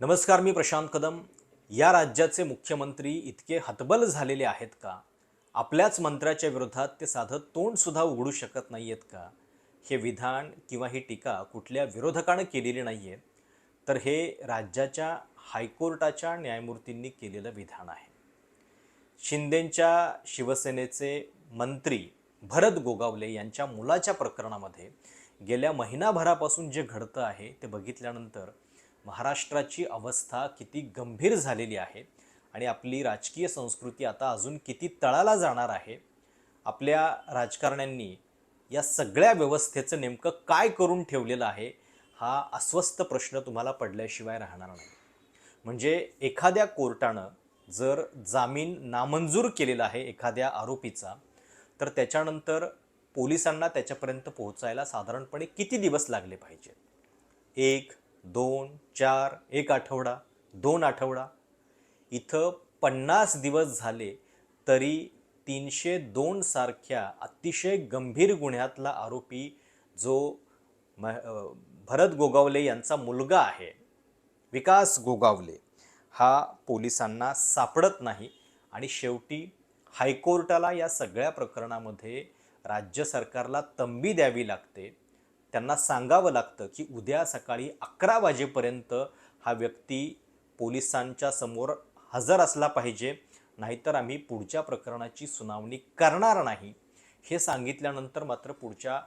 नमस्कार, मी प्रशांत कदम. या राज्याचे मुख्यमंत्री इतके हतबल झालेले आहेत का? आपल्याच मंत्र्याच्या विरोधात ते साधं तोंडसुद्धा उघडू शकत नाही आहेत का? हे विधान किंवा ही टीका कुठल्या विरोधकानं केलेली नाही आहे, तर हे राज्याच्या हायकोर्टाच्या न्यायमूर्तींनी केलेलं विधान आहे. शिंदेंच्या शिवसेनेचे मंत्री भरत गोगावले यांच्या मुलाच्या प्रकरणामध्ये गेल्या महिनाभरापासून जे घडतं आहे ते बघितल्यानंतर महाराष्ट्राची अवस्था किती गंभीर झालेली आहे आणि आपली राजकीय संस्कृती आता अजून किती तळाला जाणार आहे. आपल्या राजकारण्यांनी या सगळ्या व्यवस्थेचं नेमकं काय करून ठेवलेलं आहे, हा अस्वस्थ प्रश्न तुम्हाला पडल्याशिवाय राहणार नाही. म्हणजे एखाद्या कोर्टानं जर जामीन नामंजूर केलेला आहे एखाद्या आरोपीचा, तर त्याच्यानंतर पोलिसांना त्याच्यापर्यंत पोहोचायला साधारणपणे किती दिवस लागले पाहिजेत? 1, 2, 4, 1 आठवडा, 2 आठवडा. इथं 50 दिवस झाले तरी 302 सारख्या अतिशय गंभीर गुन्ह्यातला आरोपी जो भरत गोगावले यांचा मुलगा आहे, विकास गोगावले, हा पोलिसांना सापडत नाही. आणि शेवटी हायकोर्टाला या सगळ्या प्रकरणामध्ये राज्य सरकारला तंबी द्यावी लागते. त्यांना सांगावं लागतं की उद्या सकाळी 11 वाजेपर्यंत हा व्यक्ती पोलिसांच्या समोर हजर असला पाहिजे, नाहीतर आम्ही पुढच्या प्रकरणाची सुनावणी करणार नाही. हे सांगितल्यानंतर मात्र पुढच्या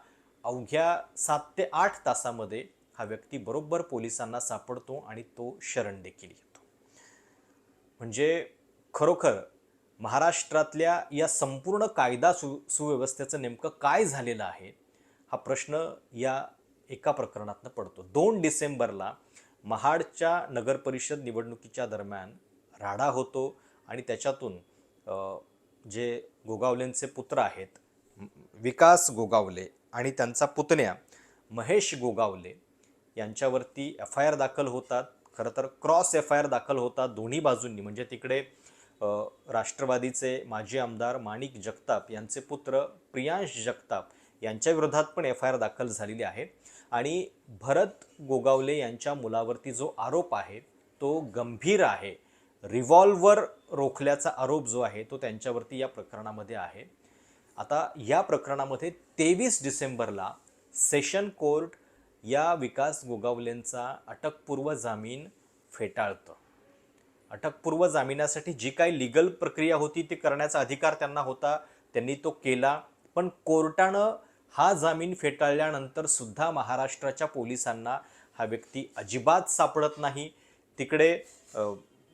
अवघ्या 7 ते 8 तासामध्ये हा व्यक्ती बरोबर पोलिसांना सापडतो आणि तो शरण देखील येतो. म्हणजे खरोखर महाराष्ट्रातल्या या संपूर्ण कायदा सुव्यवस्थेचं नेमकं काय झालेलं आहे, हा प्रश्न या एका प्रकरणातनं पडतो. 2 डिसेंबरला महाडच्या नगरपरिषद निवडणुकीच्या दरम्यान राडा होतो आणि त्याच्यातून जे गोगावलेंचे पुत्र आहेत, विकास गोगावले आणि त्यांचा पुतण्या महेश गोगावले यांच्यावरती FIR दाखल होतात. खरं तर क्रॉस FIR दाखल होतात दोन्ही बाजूंनी. म्हणजे तिकडे राष्ट्रवादीचे माजी आमदार माणिक जगताप यांचे पुत्र प्रियांश जगताप यांच्या विरोधात पण FIR दाखल झालेली आहे. आणि भरत गोगावले यांच्या मुलावरती जो आरोप आहे तो गंभीर आहे. रिव्हॉल्वर रोखल्याचा आरोप जो आहे तो त्यांच्यावरती या प्रकरणामध्ये आहे. आता या प्रकरणामध्ये 23 डिसेंबरला सेशन कोर्ट या विकास गोगावलेंचा अटकपूर्व जामीन फेटाळतं. अटकपूर्व जामिनासाठी जी काही लीगल प्रक्रिया होती ती करण्याचा अधिकार त्यांना होता, त्यांनी तो केला. पण कोर्टानं हा जामीन फेटाळल्यानंतर सुद्धा महाराष्ट्राच्या पोलिसांना हा व्यक्ती अजिबात सापडत नाही. तिकडे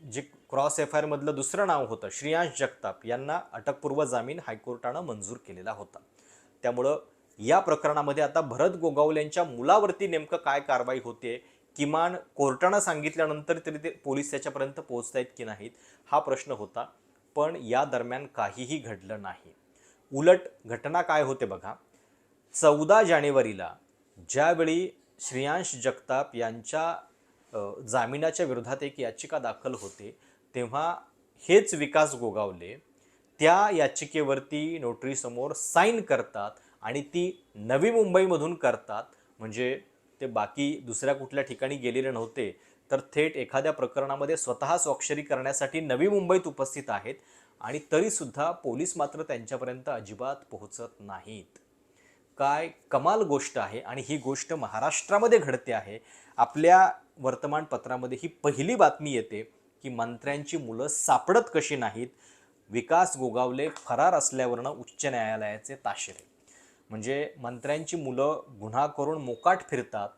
जे क्रॉस FIR मधलं दुसरं नाव होतं श्रेयांश जगताप यांना अटकपूर्व जामीन हायकोर्टानं मंजूर केलेला होता. त्यामुळं या प्रकरणामध्ये आता भरत गोगावलेंच्या मुलावरती नेमकं काय कारवाई होते, किमान कोर्टानं सांगितल्यानंतर तरी ते पोलीस त्याच्यापर्यंत पोहोचतायत की नाहीत, हा प्रश्न होता. पण या दरम्यान काहीही घडलं नाही. उलट घटना काय होते बघा. 14 जानेवारीला ज्यावेळी श्रेयांश जगताप यांच्या जामिनाच्या विरोधात एक याचिका दाखल होते, तेव्हा हेच विकास गोगावले त्या याचिकेवरती नोटरीसमोर साईन करतात आणि ती नवी मुंबईमधून करतात. म्हणजे ते बाकी दुसऱ्या कुठल्या ठिकाणी गेलेले नव्हते, तर थेट एखाद्या प्रकरणामध्ये स्वतः स्वाक्षरी करण्यासाठी नवी मुंबईत उपस्थित आहेत आणि तरीसुद्धा पोलीस मात्र त्यांच्यापर्यंत अजिबात पोहोचत नाहीत. काय कमाल गोष्ट आहे. आणि ही गोष्ट महाराष्ट्रामध्ये घडते आहे. आपल्या वर्तमानपत्रामध्ये ही पहिली बातमी येते की मंत्र्यांची मुलं सापडत कशी नाहीत. विकास गोगावले फरार असल्यावरनं उच्च न्यायालयाचे ताशेरे. म्हणजे मंत्र्यांची मुलं गुन्हा करून मोकाट फिरतात,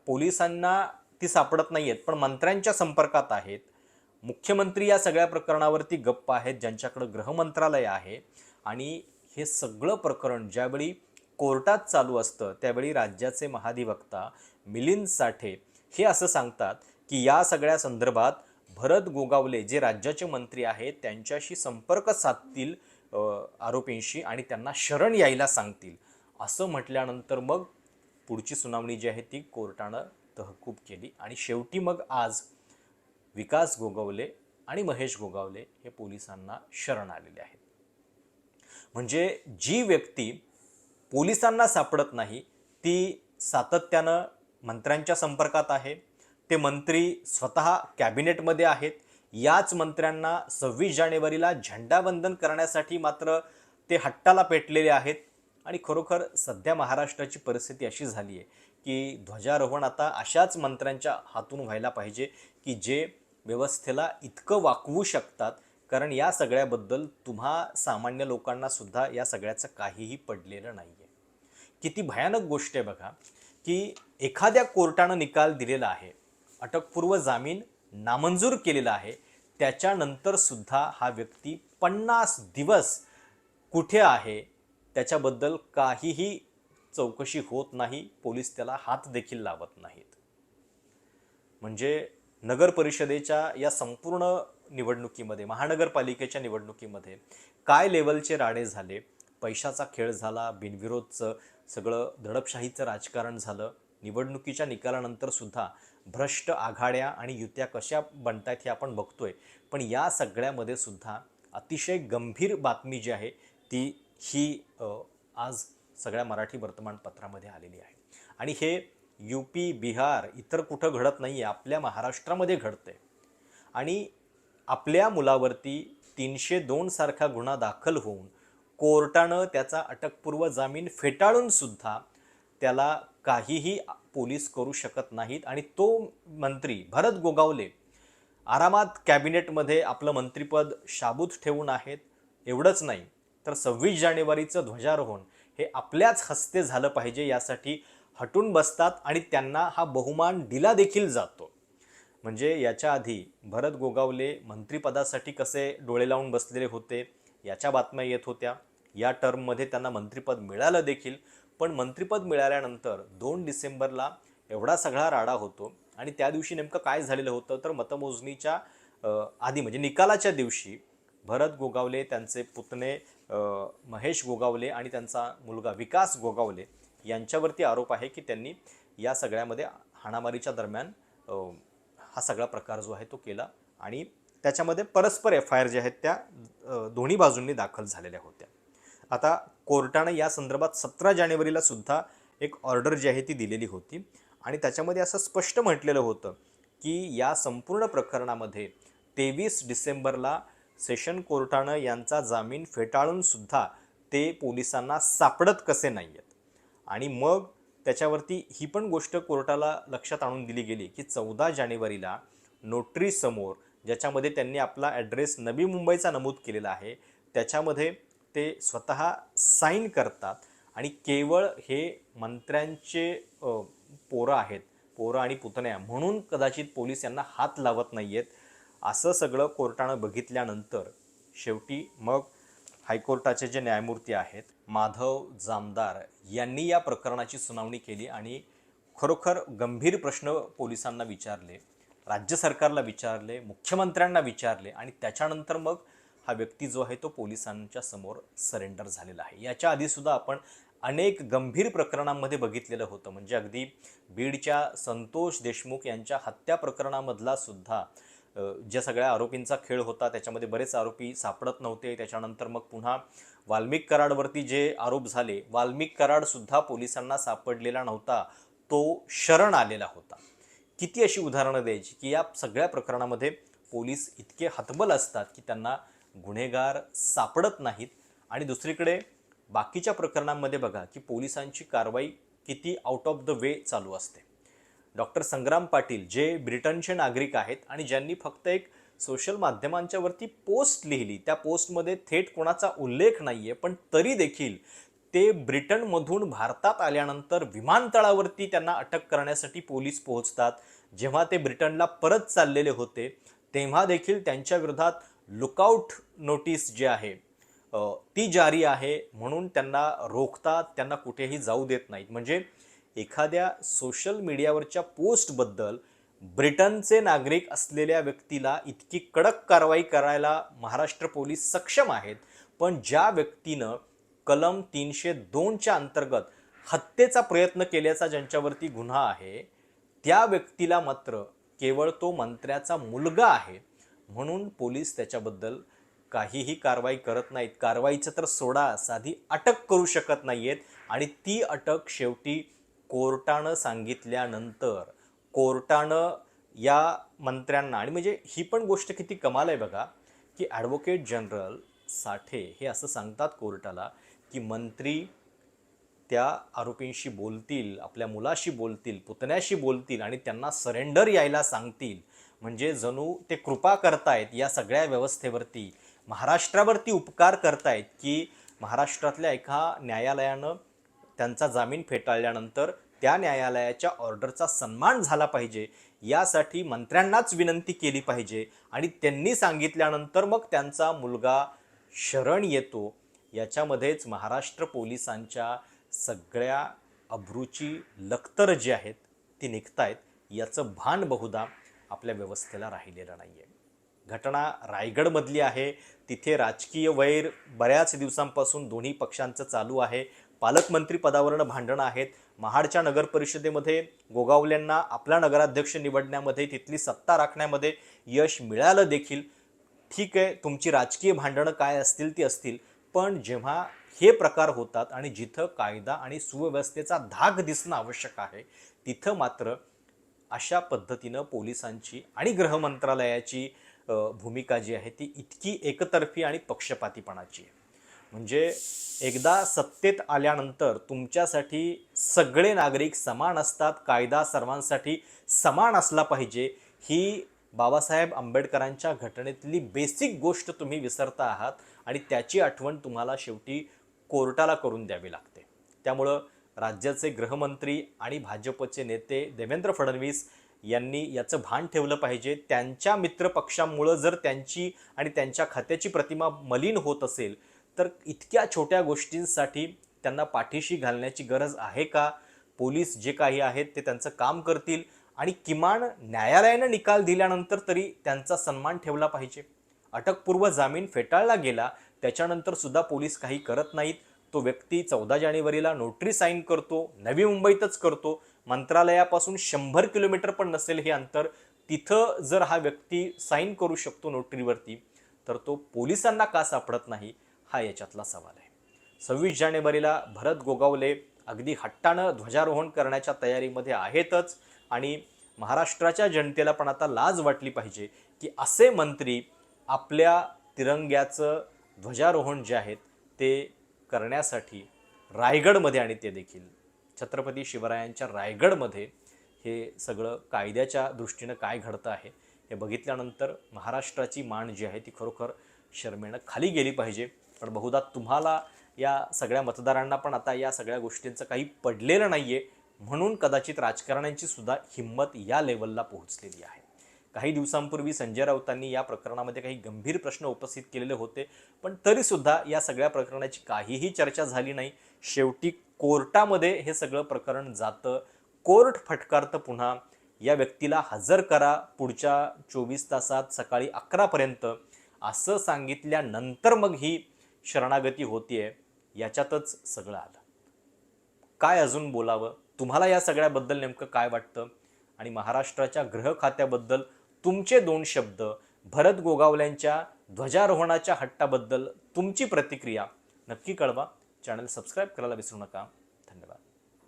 पोलिसांना ती सापडत नाही आहेत, पण मंत्र्यांच्या संपर्कात आहेत. मुख्यमंत्री या सगळ्या प्रकरणावरती गप्प आहेत, ज्यांच्याकडं गृहमंत्रालय आहे. आणि हे सगळं प्रकरण ज्यावेळी कोर्टात चालू असतं त्यावेळी राज्याचे महाधिवक्ता मिलिंद साठे हे असं सांगतात की या सगळ्या संदर्भात भरत गोगावले जे राज्याचे मंत्री आहेत त्यांच्याशी संपर्क साधतील आरोपींशी आणि त्यांना शरण यायला सांगतील. असं म्हटल्यानंतर मग पुढची सुनावणी जी आहे ती कोर्टानं तहकूब केली आणि शेवटी मग आज विकास गोगावले आणि महेश गोगावले हे पोलिसांना शरण आलेले आहेत. म्हणजे जी व्यक्ती पोलिसांना सापडत नाही ती सातत्यानं मंत्र्यांच्या संपर्कात आहे, ते मंत्री स्वतः कॅबिनेटमध्ये आहेत. याच मंत्र्यांना 26 जानेवारीला झेंडावंदन करण्यासाठी मात्र ते हट्टाला पेटलेले आहेत. आणि खरोखर सध्या महाराष्ट्राची परिस्थिती अशी झाली आहे की ध्वजारोहण आता अशाच मंत्र्यांच्या हातून व्हायला पाहिजे की जे व्यवस्थेला इतकं वाकवू शकतात, कारण या सगळ्याबद्दल तुम्हा सामान्य लोकांना सुद्धा या सगळ्याचं काहीही पडलेलं नाही आहे. किती भयानक गोष्ट आहे बघा, की एखाद्या कोर्टानं निकाल दिलेला आहे, अटकपूर्व जामीन नामंजूर केलेला आहे, त्याच्यानंतर सुद्धा हा व्यक्ती 50 दिवस कुठे आहे त्याच्याबद्दल काहीही चौकशी होत नाही, पोलीस त्याला हात देखील लावत नाहीत. म्हणजे नगर परिषदेच्या या संपूर्ण निवडणुकीमध्ये, महानगरपालिकेच्या निवडणुकीमध्ये काय लेवलचे राडे झाले, पैशाचा खेळ झाला, बिनविरोधचं सगळं दडपशाहीचं राजकारण झालं. निवडणुकीच्या निकालानंतर सुद्धा भ्रष्ट आघाड्या आणि युत्या कशा बनतायत हे आपण बघतोय. पण या सगळ्यामध्ये सुद्धा अतिशय गंभीर बातमी जी आहे ती ही आज सगळ्या मराठी वर्तमानपत्रामध्ये आलेली आहे. आणि हे UP, बिहार इतर कुठं घडत नाही आहे, आपल्या महाराष्ट्रामध्ये घडतंय. आणि आपल्या मुलावरती 302 सारखा गुन्हा दाखल होऊन कोर्टानं त्याचा अटकपूर्व जामीन फेटाळून सुद्धा त्याला काहीही पोलीस करू शकत नाहीत. आणि तो मंत्री भरत गोगावले आरामात कॅबिनेटमध्ये आपलं मंत्रिपद शाबूत ठेवून आहेत. एवढंच नाही तर 26 जानेवारीचं ध्वजारोहण हे आपल्याच हस्ते झालं पाहिजे यासाठी हटून बसतात आणि त्यांना हा बहुमान दिला देखील जातो. म्हणजे याच्या आधी भरत गोगावले मंत्रिपदासाठी कसे डोळे लावून बसलेले होते याच्या बातम्या येत होत्या. या टर्ममध्ये त्यांना मंत्रिपद मिळालं देखील. पण मंत्रिपद मिळाल्यानंतर 2 डिसेंबरला एवढा सगळा राडा होतो. आणि त्या दिवशी नेमकं काय झालेलं होतं तर मतमोजणीच्या आधी म्हणजे निकालाच्या दिवशी भरत गोगावले, त्यांचे पुतणे महेश गोगावले आणि त्यांचा मुलगा विकास गोगावले यांच्यावरती आरोप आहे की त्यांनी या सगळ्यामध्ये हाणामारीच्या दरम्यान हा सगळा प्रकार जो आहे तो केला. आणि त्याच्यामध्ये परस्पर FIR ज्या आहेत त्या दोन्ही बाजूंनी दाखल झालेल्या होत्या. आता कोर्टानं या संदर्भात 17 जानेवारीला सुद्धा एक ऑर्डर जी आहे ती दिलेली होती. आणि त्याच्यामध्ये असं स्पष्ट म्हटलेलं होतं की या संपूर्ण प्रकरणामध्ये 23 डिसेंबरला सेशन कोर्टानं यांचा जामीन फेटाळून सुद्धा ते पोलिसांना सापडत कसे नाही आहेत. आणि मग त्याच्यावरती ही पण गोष्ट कोर्टाला लक्षात आणून दिली गेली की 14 जानेवारीला नोटरी समोर, ज्याच्यामध्ये त्यांनी आपला ॲड्रेस नवी मुंबईचा नमूद केलेला आहे, त्याच्यामध्ये ते स्वतः साईन करतात. आणि केवळ हे मंत्र्यांचे पोरं आहेत, पोरं आणि पुतण्या म्हणून कदाचित पोलीस यांना हात लावत नाही आहेत. असं सगळं कोर्टानं बघितल्यानंतर शेवटी मग हायकोर्टाचे जे न्यायमूर्ती आहेत माधव जामदार यांनी या प्रकरणाची सुनावणी केली. आणि खरोखर गंभीर प्रश्न पोलिसांना विचारले, राज्य सरकारला विचारले, मुख्यमंत्र्यांना विचारले. आणि त्याच्यानंतर मग हा व्यक्ती जो आहे तो पोलिसांच्या समोर सरेंडर झालेला आहे. याच्या आधीसुद्धा आपण अनेक गंभीर प्रकरणांमध्ये बघितलेलं होतं. म्हणजे अगदी बीडच्या संतोष देशमुख यांच्या हत्या प्रकरणामधला सुद्धा ज्या सगळ्या आरोपींचा खेळ होता त्याच्यामध्ये बरेच आरोपी सापडत नव्हते. त्याच्यानंतर मग पुन्हा वाल्मिक कराडवरती जे आरोप झाले, वाल्मिक कराडसुद्धा पोलिसांना सापडलेला नव्हता, तो शरण आलेला होता. किती अशी उदाहरणं द्यायची की या सगळ्या प्रकरणामध्ये पोलीस इतके हतबल असतात की त्यांना गुन्हेगार सापडत नाहीत. आणि दुसरीकडे बाकीच्या प्रकरणांमध्ये बघा की पोलिसांची कारवाई किती आउट ऑफ द वे चालू असते. डॉक्टर संग्राम पाटील जे ब्रिटनचे नागरिक आहेत आणि ज्यांनी फक्त एक सोशल माध्यमांच्यावरती पोस्ट लिहिली, त्या पोस्टमध्ये थेट कोणाचा उल्लेख नाही आहे, पण तरी देखील ते ब्रिटनमधून भारतात आल्यानंतर विमानतळावरती त्यांना अटक करण्यासाठी पोलीस पोहोचतात. जेव्हा ते ब्रिटनला परत चाललेले होते तेव्हा देखील त्यांच्या विरोधात लुकआउट नोटीस जी आहे ती जारी आहे म्हणून त्यांना रोखतात, त्यांना कुठेही जाऊ देत नाहीत. म्हणजे एखाद्या सोशल मीडियावरच्या पोस्टबद्दल ब्रिटनचे नागरिक असलेल्या व्यक्तीला इतकी कडक कारवाई करायला महाराष्ट्र पोलीस सक्षम आहेत. पण ज्या व्यक्तीनं कलम 302च्या अंतर्गत हत्येचा प्रयत्न केल्याचा ज्यांच्यावरती गुन्हा आहे त्या व्यक्तीला मात्र केवळ तो मंत्र्याचा मुलगा आहे म्हणून पोलीस त्याच्याबद्दल काहीही कारवाई करत नाहीत. कारवाईचं तर सोडा, साधी अटक करू शकत नाही आहेत. आणि ती अटक शेवटी कोर्टानं सांगितल्यानंतर, कोर्टानं या मंत्र्यांना, आणि म्हणजे ही पण गोष्ट किती कमाल आहे बघा, की ॲडव्होकेट जनरल साठे हे असं सांगतात कोर्टाला की मंत्री त्या आरोपींशी बोलतील, आपल्या मुलाशी बोलतील, पुतण्याशी बोलतील आणि त्यांना सरेंडर यायला सांगतील. म्हणजे जणू ते कृपा करतायत या सगळ्या व्यवस्थेवरती, महाराष्ट्रावरती उपकार करतायत, की महाराष्ट्रातल्या एका न्यायालयानं त्यांचा जामीन फेटाळल्यानंतर त्या न्यायालयाच्या ऑर्डरचा सन्मान झाला पाहिजे, यासाठी मंत्र्यांनाच विनंती केली पाहिजे आणि त्यांनी सांगितल्यानंतर मग त्यांचा मुलगा शरण येतो. याच्यामध्येच महाराष्ट्र पोलिसांच्या सगळ्या अब्रूची लखतर जी आहेत ती निघतायत, याचं भान बहुधा आपल्या व्यवस्थेला राहिलेलं नाही आहे. घटना रायगडमधली आहे. तिथे राजकीय वैर बऱ्याच दिवसांपासून दोन्ही पक्षांचं चालू आहे. पालकमंत्री पदावरनं भांडणं आहेत. महाडच्या नगर परिषदेमध्ये गोगावलेंना आपला नगराध्यक्ष निवडण्यामध्ये, तिथली सत्ता राखण्यामध्ये यश मिळालं देखील. ठीक आहे, तुमची राजकीय भांडणं काय असतील ती असतील, पण जेव्हा हे प्रकार होतात आणि जिथं कायदा आणि सुव्यवस्थेचा धाक दिसणं आवश्यक आहे, तिथं मात्र अशा पद्धतीनं पोलिसांची आणि गृह मंत्रालयाची भूमिका जी आहे ती इतकी एकतर्फी आणि पक्षपातीपणाची आहे. म्हणजे एकदा सत्तेत आल्यानंतर तुमच्यासाठी सगळे नागरिक समान असतात, कायदा सर्वांसाठी समान असला पाहिजे, ही बाबासाहेब आंबेडकरांच्या घटनेतली बेसिक गोष्ट तुम्ही विसरता आहात आणि त्याची आठवण तुम्हाला शेवटी कोर्टाला करून द्यावी लागते. त्यामुळं राज्याचे गृहमंत्री आणि भाजपचे नेते देवेंद्र फडणवीस यांनी याचं भान ठेवलं पाहिजे. त्यांच्या मित्रपक्षांमुळं जर त्यांची आणि त्यांच्या खात्याची प्रतिमा मलिन होत असेल तर इतक्या छोट्या गोष्टींसाठी त्यांना पाठीशी घालण्याची गरज आहे का? पोलीस जे काही आहेत ते त्यांचं काम करतील आणि किमान न्यायालयानं निकाल दिल्यानंतर तरी त्यांचा सन्मान ठेवला पाहिजे. अटकपूर्व जामीन फेटाळला गेला, त्याच्यानंतर सुद्धा पोलीस काही करत नाहीत. तो व्यक्ती 14 जानेवारीला नोटरी साईन करतो, नवी मुंबईतच करतो, मंत्रालयापासून 100 किलोमीटर पण नसेल हे अंतर, तिथं जर हा व्यक्ती साईन करू शकतो नोटरीवरती, तर तो पोलिसांना का सापडत नाही, हा याच्यातला सवाल आहे. 26 जानेवारीला भरत गोगावले अगदी हट्टानं ध्वजारोहण करण्याच्या तयारीमध्ये आहेतच आणि महाराष्ट्राच्या जनतेला पण आता लाज वाटली पाहिजे की असे मंत्री आपल्या तिरंग्याचं ध्वजारोहण जे आहेत ते करण्यासाठी रायगडमध्ये, आणि ते देखील छत्रपती शिवरायांच्या रायगडमध्ये, हे सगळं कायद्याच्या दृष्टीनं काय घडतं आहे हे बघितल्यानंतर महाराष्ट्राची मान जी आहे ती खरोखर शरमेनं खाली गेली पाहिजे. पण बहुधा तुम्हाला या सगळ्या मतदारांना पण आता या सगळ्या गोष्टींचं काही पडलेलं नाही आहे, म्हणून कदाचित राजकारण्यांची सुद्धा हिंमत या लेवलला पोहोचलेली आहे. काही दिवसांपूर्वी संजय राऊतांनी या प्रकरणामध्ये काही गंभीर प्रश्न उपस्थित केलेले होते, पण तरीसुद्धा या सगळ्या प्रकरणाची काहीही चर्चा झाली नाही. शेवटी कोर्टामध्ये हे सगळं प्रकरण जातं, कोर्ट फटकारतं पुन्हा, या व्यक्तीला हजर करा पुढच्या 24 तासात सकाळी 11पर्यंत, असं सांगितल्यानंतर मग ही शरणागती होतीये. याच्यातच सगळं आलं. काय अजून बोलावं? तुम्हाला या सगळ्याबद्दल नेमकं काय वाटतं? आणि महाराष्ट्राच्या गृह खात्याबद्दल तुमचे 2 शब्द, भरत गोगावल्यांच्या ध्वजारोहणाच्या हट्टाबद्दल तुमची प्रतिक्रिया नक्की कळवा. चॅनल सबस्क्राईब करायला विसरू नका.